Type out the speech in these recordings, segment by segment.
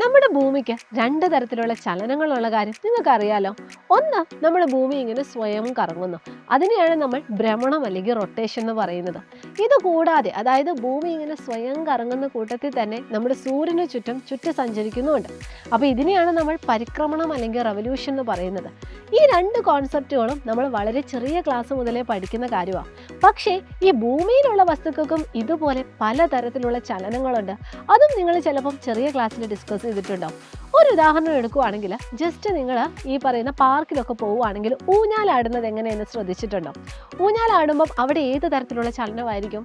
നമ്മുടെ ഭൂമിക്ക് രണ്ട് തരത്തിലുള്ള ചലനങ്ങളുള്ള കാര്യം നിങ്ങൾക്കറിയാലോ. ഒന്ന്, നമ്മുടെ ഭൂമി ഇങ്ങനെ സ്വയം കറങ്ങുന്നു. അതിനെയാണ് നമ്മൾ ഭ്രമണം അല്ലെങ്കിൽ റൊട്ടേഷൻ എന്ന് പറയുന്നത്. ഇത് കൂടാതെ, അതായത് ഭൂമി ഇങ്ങനെ സ്വയം കറങ്ങുന്ന കൂട്ടത്തിൽ തന്നെ നമ്മുടെ സൂര്യന് ചുറ്റി സഞ്ചരിക്കുന്നുമുണ്ട്. അപ്പോൾ ഇതിനെയാണ് നമ്മൾ പരിക്രമണം അല്ലെങ്കിൽ റെവല്യൂഷൻ എന്ന് പറയുന്നത്. ഈ രണ്ട് കോൺസെപ്റ്റുകളും നമ്മൾ വളരെ ചെറിയ ക്ലാസ് മുതലേ പഠിക്കുന്ന കാര്യമാണ്. പക്ഷേ ഈ ഭൂമിയിലുള്ള വസ്തുക്കൾക്കും ഇതുപോലെ പലതരത്തിലുള്ള ചലനങ്ങളുണ്ട്. അതും നിങ്ങൾ ചിലപ്പം ചെറിയ ക്ലാസ്സിൽ ഡിസ്കസ് ചെയ്തിട്ടുണ്ടാവും. ഒരു ഉദാഹരണം എടുക്കുകയാണെങ്കിൽ, ജസ്റ്റ് നിങ്ങൾ ഈ പറയുന്ന പാർക്കിലൊക്കെ പോവുകയാണെങ്കിൽ ഊഞ്ഞാലാടുന്നത് എങ്ങനെയെന്ന് ശ്രദ്ധിച്ചിട്ടുണ്ടോ? ഊഞ്ഞാലാടുമ്പം അവിടെ ഏത് തരത്തിലുള്ള ചലനമായിരിക്കും?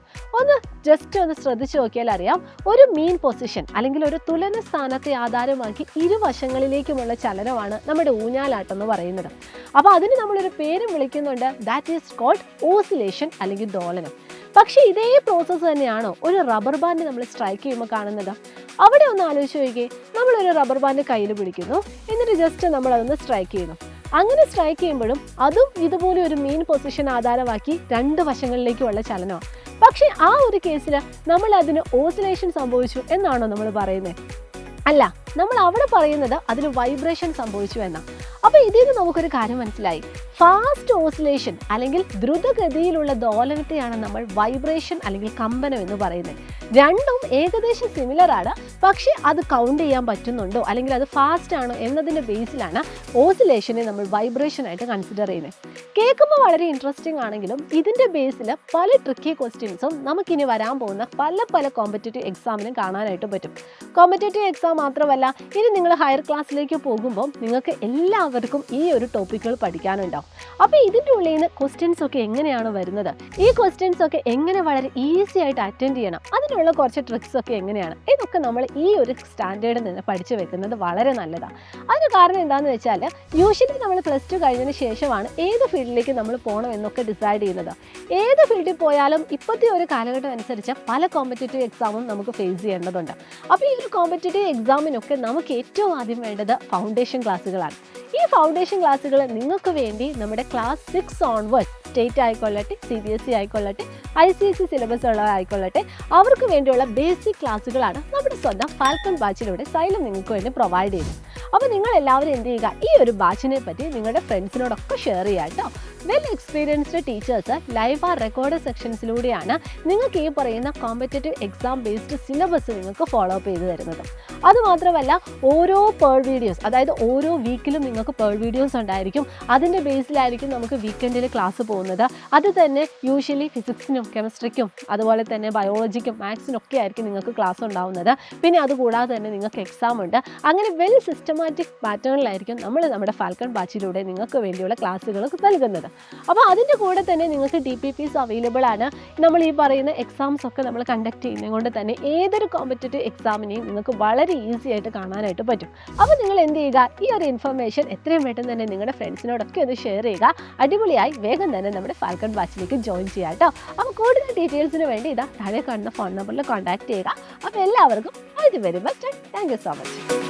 ജസ്റ്റ് ഒന്ന് ശ്രദ്ധിച്ചു നോക്കിയാൽ അറിയാം. ഒരു മീൻ പൊസിഷൻ അല്ലെങ്കിൽ ഒരു തുലന സ്ഥാനത്തെ ആധാരമാക്കി ഇരുവശങ്ങളിലേക്കുമുള്ള ചലനമാണ് നമ്മുടെ ഊഞ്ഞാലാട്ടം എന്ന് പറയുന്നത്. അപ്പോൾ അതിന് നമ്മളൊരു പേരും വിളിക്കുന്നുണ്ട്. ദാറ്റ് ഈസ് കോൾഡ് ഓസിലേഷൻ അല്ലെങ്കിൽ ദോലനം. പക്ഷേ ഇതേ പ്രോസസ്സ് തന്നെയാണോ ഒരു റബ്ബർ ബാൻഡ് നമ്മൾ സ്ട്രൈക്ക് ചെയ്യുമ്പോൾ കാണുന്നത്? അവിടെ ഒന്ന് ആലോചിച്ച് നോക്കിയേ. നമ്മളൊരു റബ്ബർ ബാൻഡ് കയ്യിൽ പിടിക്കുന്നു, എന്നിട്ട് ജസ്റ്റ് നമ്മളതൊന്ന് സ്ട്രൈക്ക് ചെയ്യുന്നു. അങ്ങനെ സ്ട്രൈക്ക് ചെയ്യുമ്പോഴും അതും ഇതുപോലെ ഒരു മീൻ പൊസിഷൻ ആധാരമാക്കി രണ്ട് വശങ്ങളിലേക്കുള്ള ചലനമാണ്. പക്ഷേ ആ ഒരു കേസിൽ നമ്മൾ അതിന് ഓസിലേഷൻ സംഭവിച്ചു എന്നാണോ നമ്മൾ പറയുന്നത്? അല്ല, നമ്മൾ അവിടെ പറയുന്നത് അതിന് വൈബ്രേഷൻ സംഭവിച്ചു എന്നാണ്. അപ്പോൾ ഇതിൽ നിന്ന് നമുക്കൊരു കാര്യം മനസ്സിലായി. ഫാസ്റ്റ് ഓസിലേഷൻ അല്ലെങ്കിൽ ദ്രുതഗതിയിലുള്ള ദോലനത്തെയാണ് നമ്മൾ വൈബ്രേഷൻ അല്ലെങ്കിൽ കമ്പനം എന്ന് പറയുന്നത്. രണ്ടും ഏകദേശം സിമിലർ ആണ്. പക്ഷേ അത് കൗണ്ട് ചെയ്യാൻ പറ്റുന്നുണ്ടോ അല്ലെങ്കിൽ അത് ഫാസ്റ്റ് ആണോ എന്നതിൻ്റെ ബേസിലാണ് ഓസിലേഷനെ നമ്മൾ വൈബ്രേഷൻ ആയിട്ട് കൺസിഡർ ചെയ്യുന്നത്. കേൾക്കുമ്പോൾ വളരെ ഇൻട്രസ്റ്റിംഗ് ആണെങ്കിലും ഇതിൻ്റെ ബേസിൽ പല ട്രിക്കി ക്വസ്റ്റ്യൻസും നമുക്കിനി വരാൻ പോകുന്ന പല കോമ്പറ്റേറ്റീവ് എക്സാമിനും കാണാനായിട്ട് പറ്റും. കോമ്പറ്റേറ്റീവ് എക്സാം മാത്രമല്ല, ഇനി നിങ്ങൾ ഹയർ ക്ലാസ്സിലേക്ക് പോകുമ്പോൾ നിങ്ങൾക്ക് എല്ലാവർക്കും ഈ ഒരു ടോപ്പിക്കുകൾ പഠിക്കാനുണ്ടാവും. അപ്പോൾ ഇതിൻ്റെ ഉള്ളിൽ നിന്ന് ക്വസ്റ്റ്യൻസ് ഒക്കെ എങ്ങനെയാണ് വരുന്നത്, ഈ ക്വസ്റ്റ്യൻസ് ഒക്കെ എങ്ങനെ വളരെ ഈസി ആയിട്ട് അറ്റൻഡ് ചെയ്യണം, അതിനുള്ള കുറച്ച് ട്രിക്സ് ഒക്കെ എങ്ങനെയാണ്, ഇതൊക്കെ നമ്മൾ ഈ ഒരു സ്റ്റാൻഡേർഡിൽ നിന്ന് പഠിച്ചു വെക്കുന്നത് വളരെ നല്ലതാണ്. അതിന് കാരണം എന്താണെന്ന് വെച്ചാൽ, യൂഷ്വലി നമ്മൾ +2 കഴിഞ്ഞതിന് ശേഷമാണ് ഏത് ഫീൽഡിലേക്ക് നമ്മൾ പോകണം എന്നൊക്കെ ഡിസൈഡ് ചെയ്യുന്നത്. ഏത് ഫീൽഡിൽ പോയാലും ഇപ്പോഴത്തെ ഒരു കാലഘട്ടം അനുസരിച്ച് പല കോമ്പറ്റേറ്റീവ് എക്സാമും നമുക്ക് ഫേസ് ചെയ്യേണ്ടതുണ്ട്. അപ്പോൾ ഈ ഒരു കോമ്പറ്റേറ്റീവ് എക്സാമിനൊക്കെ നമുക്ക് ഏറ്റവും ആദ്യം വേണ്ടത് ഫൗണ്ടേഷൻ ക്ലാസ്സുകളാണ്. ഈ ഫൗണ്ടേഷൻ ക്ലാസ്സുകൾ നിങ്ങൾക്ക് വേണ്ടി നമ്മുടെ ക്ലാസ് 6 ഓൺവേർഡ്സ്, സ്റ്റേറ്റ് ആയിക്കൊള്ളട്ടെ, CBSE ആയിക്കൊള്ളട്ടെ, ICSE സിലബസ് ഉള്ളതായിക്കൊള്ളട്ടെ, അവർക്ക് വേണ്ടിയുള്ള ബേസിക് ക്ലാസ്സുകളാണ് നമ്മുടെ സ്വന്തം ഫാൽക്കൺ ബാച്ചിലൂടെ സൈലം നിങ്ങൾക്ക് വേണ്ടി പ്രൊവൈഡ് ചെയ്യുന്നത്. അപ്പോൾ നിങ്ങൾ എല്ലാവരും എന്ത് ചെയ്യുക, ഈ ഒരു ബാച്ചിനെ പറ്റി നിങ്ങളുടെ ഫ്രണ്ട്സിനോടൊക്കെ ഷെയർ ചെയ്യുക കേട്ടോ. വെൽ എക്സ്പീരിയൻസ്ഡ് ടീച്ചേഴ്സ് ലൈവ് ആ റെക്കോർഡ് സെക്ഷൻസിലൂടെയാണ് നിങ്ങൾക്ക് ഈ പറയുന്ന കോമ്പറ്റേറ്റീവ് എക്സാം ബേസ്ഡ് സിലബസ് നിങ്ങൾക്ക് ഫോളോ അപ്പ് ചെയ്ത് തരുന്നത്. അതുമാത്രമല്ല, ഓരോ പേൾ വീഡിയോസ്, അതായത് ഓരോ വീക്കിലും നിങ്ങൾക്ക് പേൾ വീഡിയോസ് ഉണ്ടായിരിക്കും. അതിൻ്റെ ബേസിലായിരിക്കും നമുക്ക് വീക്കെൻഡിൽ ക്ലാസ് പോകുന്നത്. അത് തന്നെ യൂഷ്വലി ഫിസിക്സിനും കെമിസ്ട്രിക്കും അതുപോലെ തന്നെ ബയോളജിക്കും മാത്സിനൊക്കെ ആയിരിക്കും നിങ്ങൾക്ക് ക്ലാസ് ഉണ്ടാവുന്നത്. പിന്നെ അതുകൂടാതെ തന്നെ നിങ്ങൾക്ക് എക്സാം ഉണ്ട്. അങ്ങനെ വെൽ സിസ്റ്റമാറ്റിക് പാറ്റേണിലായിരിക്കും നമ്മൾ നമ്മുടെ ഫാൽക്കൺ ബാച്ചിലൂടെ നിങ്ങൾക്ക് വേണ്ടിയുള്ള ക്ലാസ്സുകൾ നൽകുന്നത്. അപ്പോൾ അതിൻ്റെ കൂടെ തന്നെ നിങ്ങൾക്ക് DPPs അവൈലബിൾ ആണ്. നമ്മൾ ഈ പറയുന്ന എക്സാംസ് ഒക്കെ നമ്മൾ കണ്ടക്ട് ചെയ്യുന്നത് കൊണ്ട് തന്നെ ഏതൊരു കോമ്പറ്റേറ്റീവ് എക്സാമിനെയും നിങ്ങൾക്ക് വളരെ ഈസി ആയിട്ട് കാണാനായിട്ട് പറ്റും. അപ്പോൾ നിങ്ങൾ എന്ത് ചെയ്യുക, ഈ ഒരു ഇൻഫർമേഷൻ എത്രയും പെട്ടെന്ന് തന്നെ നിങ്ങളുടെ ഫ്രണ്ട്സിനോടൊക്കെ ഒന്ന് ഷെയർ ചെയ്യുക. അടിപൊളിയായി വേഗം തന്നെ നമ്മുടെ ഫാൽക്കൺ ബാച്ചിലേക്ക് ജോയിൻ ചെയ്യുക കേട്ടോ. അപ്പോൾ കൂടുതൽ ഡീറ്റെയിൽസിന് വേണ്ടി താഴെ കാണുന്ന ഫോൺ നമ്പറിൽ കോൺടാക്ട് ചെയ്യുക. അപ്പോൾ എല്ലാവർക്കും all the very best. Thank you so much.